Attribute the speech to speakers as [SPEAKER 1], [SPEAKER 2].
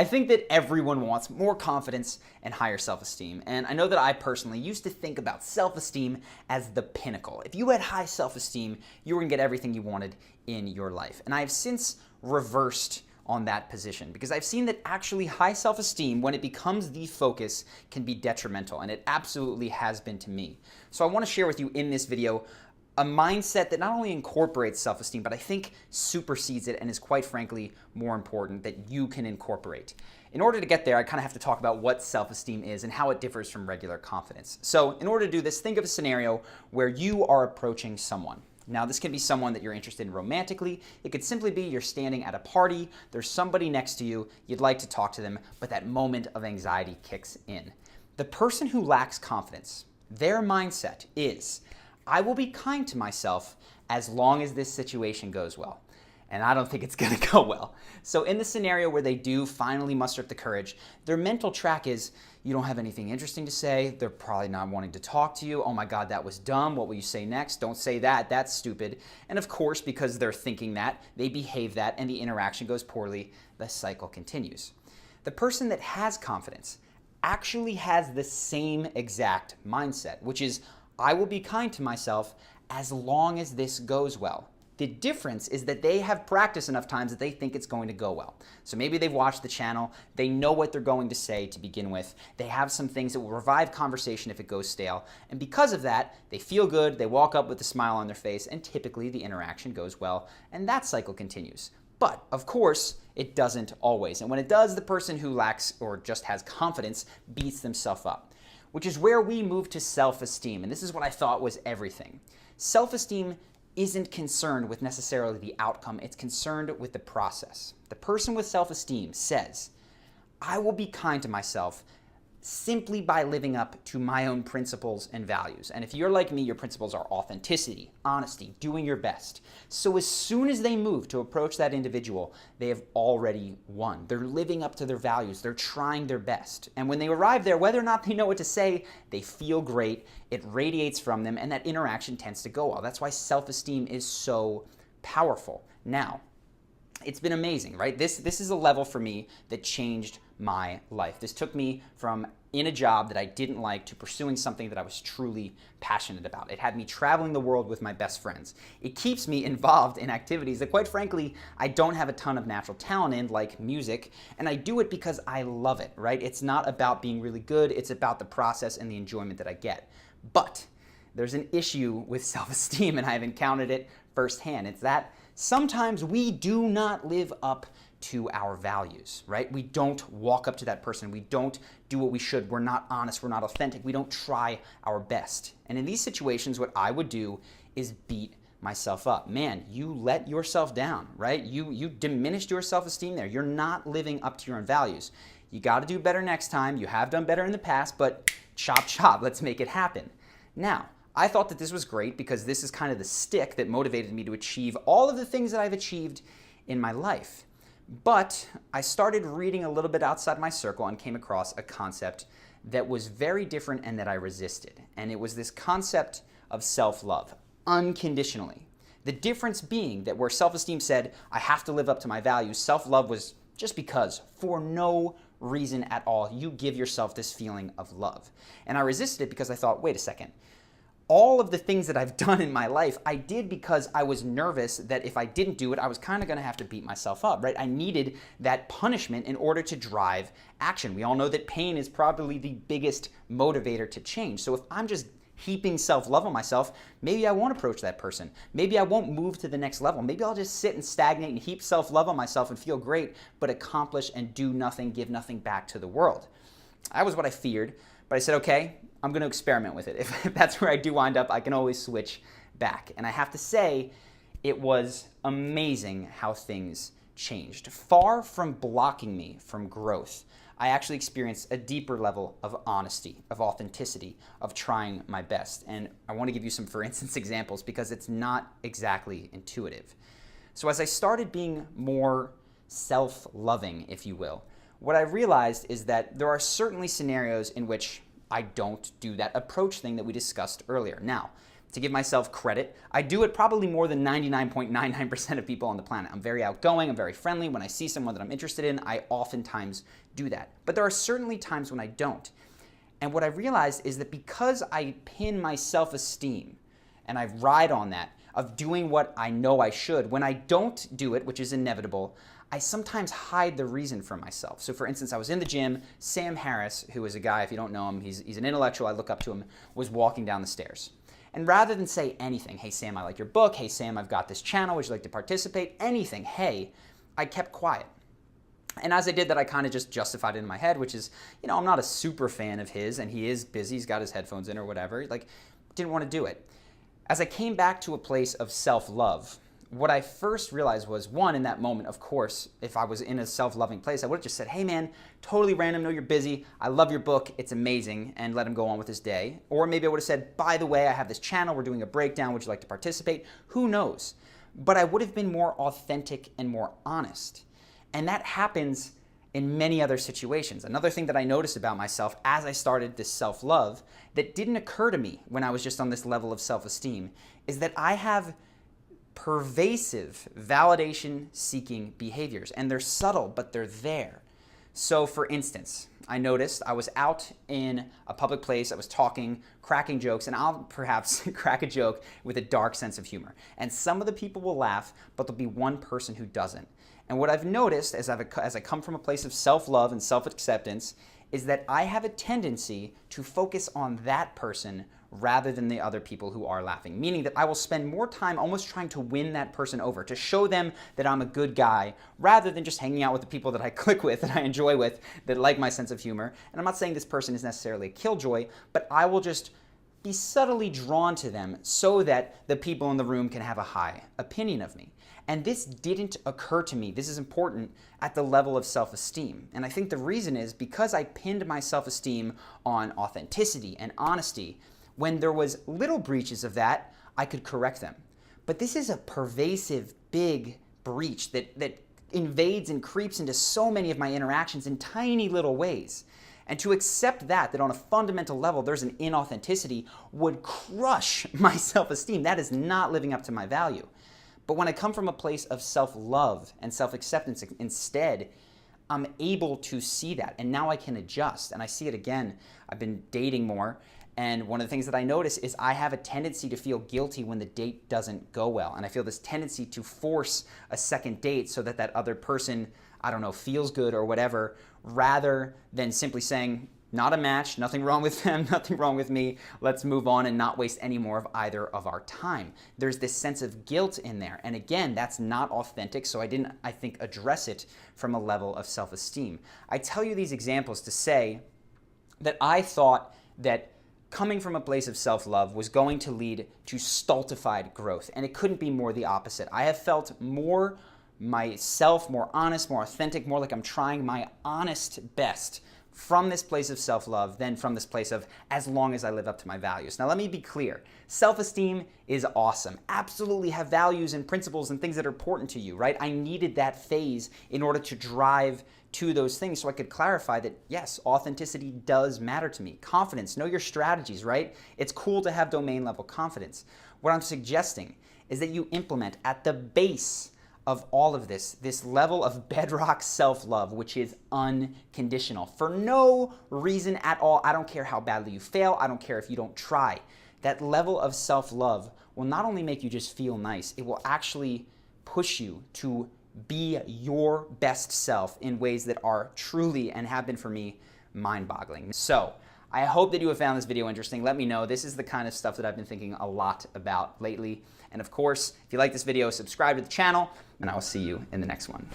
[SPEAKER 1] I think that everyone wants more confidence and higher self-esteem, and I know that I personally used to think about self-esteem as the pinnacle. If you had high self-esteem, you were going to get everything you wanted in your life. And I have since reversed on that position because I've seen that actually high self-esteem, when it becomes the focus, can be detrimental, and it absolutely has been to me. So I want to share with you in this video a mindset that not only incorporates self-esteem, but I think supersedes it and is quite frankly more important that you can incorporate. In order to get there, I kind of have to talk about what self-esteem is and how it differs from regular confidence. So in order to do this, think of a scenario where you are approaching someone. Now, this can be someone that you're interested in romantically. It could simply be you're standing at a party, there's somebody next to you, you'd like to talk to them, but that moment of anxiety kicks in. The person who lacks confidence, their mindset is, I will be kind to myself as long as this situation goes well. And I don't think it's going to go well. So in the scenario where they do finally muster up the courage, their mental track is, you don't have anything interesting to say. They're probably not wanting to talk to you. Oh my God, that was dumb. What will you say next? Don't say that. That's stupid. And of course, because they're thinking that, they behave that, and the interaction goes poorly. The cycle continues. The person that has confidence actually has the same exact mindset, which is, I will be kind to myself as long as this goes well. The difference is that they have practiced enough times that they think it's going to go well. So maybe they've watched the channel, they know what they're going to say to begin with, they have some things that will revive conversation if it goes stale, and because of that, they feel good, they walk up with a smile on their face, and typically the interaction goes well, and that cycle continues. But, of course, it doesn't always. And when it does, the person who lacks or just has confidence beats themselves up, which is where we move to self-esteem. And this is what I thought was everything. Self-esteem isn't concerned with necessarily the outcome, it's concerned with the process. The person with self-esteem says, I will be kind to myself simply by living up to my own principles and values. And if you're like me, your principles are authenticity, honesty, doing your best. So as soon as they move to approach that individual, they have already won. They're living up to their values. They're trying their best. And when they arrive there, whether or not they know what to say, they feel great. It radiates from them, and that interaction tends to go well. That's why self-esteem is so powerful. Now, it's been amazing, right? This is a level for me that changed my life. This took me from in a job that I didn't like to pursuing something that I was truly passionate about. It had me traveling the world with my best friends. It keeps me involved in activities that, quite frankly, I don't have a ton of natural talent in, like music, and I do it because I love it, right? It's not about being really good, it's about the process and the enjoyment that I get. But there's an issue with self-esteem, and I've encountered it firsthand. It's that sometimes we do not live up to our values, right? We don't walk up to that person. We don't do what we should. We're not honest. We're not authentic. We don't try our best. And in these situations, what I would do is beat myself up. Man, you let yourself down, right? You diminished your self-esteem there. You're not living up to your own values. You got to do better next time. You have done better in the past, but chop, chop. Let's make it happen. Now, I thought that this was great because this is kind of the stick that motivated me to achieve all of the things that I've achieved in my life. But I started reading a little bit outside my circle and came across a concept that was very different and that I resisted. And it was this concept of self-love, unconditionally. The difference being that where self-esteem said, I have to live up to my values, self-love was just because, for no reason at all. You give yourself this feeling of love. And I resisted it because I thought, wait a second. All of the things that I've done in my life, I did because I was nervous that if I didn't do it, I was kind of going to have to beat myself up, right? I needed that punishment in order to drive action. We all know that pain is probably the biggest motivator to change. So if I'm just heaping self-love on myself, maybe I won't approach that person. Maybe I won't move to the next level. Maybe I'll just sit and stagnate and heap self-love on myself and feel great, but accomplish and do nothing, give nothing back to the world. That was what I feared, but I said, okay, I'm going to experiment with it. If that's where I do wind up, I can always switch back. And I have to say, it was amazing how things changed. Far from blocking me from growth, I actually experienced a deeper level of honesty, of authenticity, of trying my best. And I want to give you some, for instance, examples because it's not exactly intuitive. So as I started being more self-loving, if you will, what I realized is that there are certainly scenarios in which I don't do that approach thing that we discussed earlier. Now, to give myself credit. I do it probably more than 99.99% of people on the planet. I'm very outgoing, I'm very friendly. When I see someone that I'm interested in, I oftentimes do that. But there are certainly times when I don't. And what I realized is that because I pin my self-esteem and I ride on that of doing what I know I should, when I don't do it, which is inevitable, I sometimes hide the reason from myself. So for instance, I was in the gym, Sam Harris, who is a guy, if you don't know him, he's an intellectual, I look up to him, was walking down the stairs. And rather than say anything, hey Sam, I like your book, hey Sam, I've got this channel, would you like to participate, anything, hey, I kept quiet. And as I did that, I kind of just justified it in my head, which is, I'm not a super fan of his, and he is busy, he's got his headphones in or whatever, didn't want to do it. As I came back to a place of self-love, what I first realized was, one, in that moment, of course, if I was in a self-loving place, I would have just said, hey man, totally random, know you're busy, I love your book, it's amazing, and let him go on with his day. Or maybe I would have said, by the way, I have this channel, we're doing a breakdown, would you like to participate? Who knows? But I would have been more authentic and more honest. And that happens in many other situations. Another thing that I noticed about myself as I started this self-love that didn't occur to me when I was just on this level of self-esteem is that I have pervasive validation-seeking behaviors, and they're subtle, but they're there. So for instance, I noticed I was out in a public place, I was talking, cracking jokes, and I'll perhaps crack a joke with a dark sense of humor. And some of the people will laugh, but there'll be one person who doesn't. And what I've noticed as I come from a place of self-love and self-acceptance is that I have a tendency to focus on that person rather than the other people who are laughing. Meaning that I will spend more time almost trying to win that person over, to show them that I'm a good guy, rather than just hanging out with the people that I click with, that I enjoy with, that like my sense of humor. And I'm not saying this person is necessarily a killjoy, but I will just be subtly drawn to them so that the people in the room can have a high opinion of me. And this didn't occur to me, this is important, at the level of self-esteem. And I think the reason is because I pinned my self-esteem on authenticity and honesty. When there was little breaches of that, I could correct them. But this is a pervasive, big breach that invades and creeps into so many of my interactions in tiny little ways. And to accept that on a fundamental level there's an inauthenticity would crush my self-esteem. That is not living up to my value. But when I come from a place of self-love and self-acceptance instead, I'm able to see that, and now I can adjust. And I see it again. I've been dating more, and one of the things that I notice is I have a tendency to feel guilty when the date doesn't go well. And I feel this tendency to force a second date so that that other person, I don't know, feels good or whatever, rather than simply saying, not a match, nothing wrong with them, nothing wrong with me, let's move on and not waste any more of either of our time. There's this sense of guilt in there. And again, that's not authentic, so I didn't, I think, address it from a level of self-esteem. I tell you these examples to say that I thought that coming from a place of self-love was going to lead to stultified growth, and it couldn't be more the opposite. I have felt more myself, more honest, more authentic, more like I'm trying my honest best from this place of self-love than from this place of as long as I live up to my values. Now let me be clear. Self-esteem is awesome. Absolutely have values and principles and things that are important to you, right? I needed that phase in order to drive to those things so I could clarify that yes, authenticity does matter to me. Confidence, know your strategies, right? It's cool to have domain level confidence. What I'm suggesting is that you implement at the base of all of this level of bedrock self-love, which is unconditional. For no reason at all. I don't care how badly you fail. I don't care if you don't try. That level of self-love will not only make you just feel nice, it will actually push you to be your best self in ways that are truly, and have been for me, mind-boggling. So, I hope that you have found this video interesting. Let me know. This is the kind of stuff that I've been thinking a lot about lately. And of course, if you like this video, subscribe to the channel, and I will see you in the next one.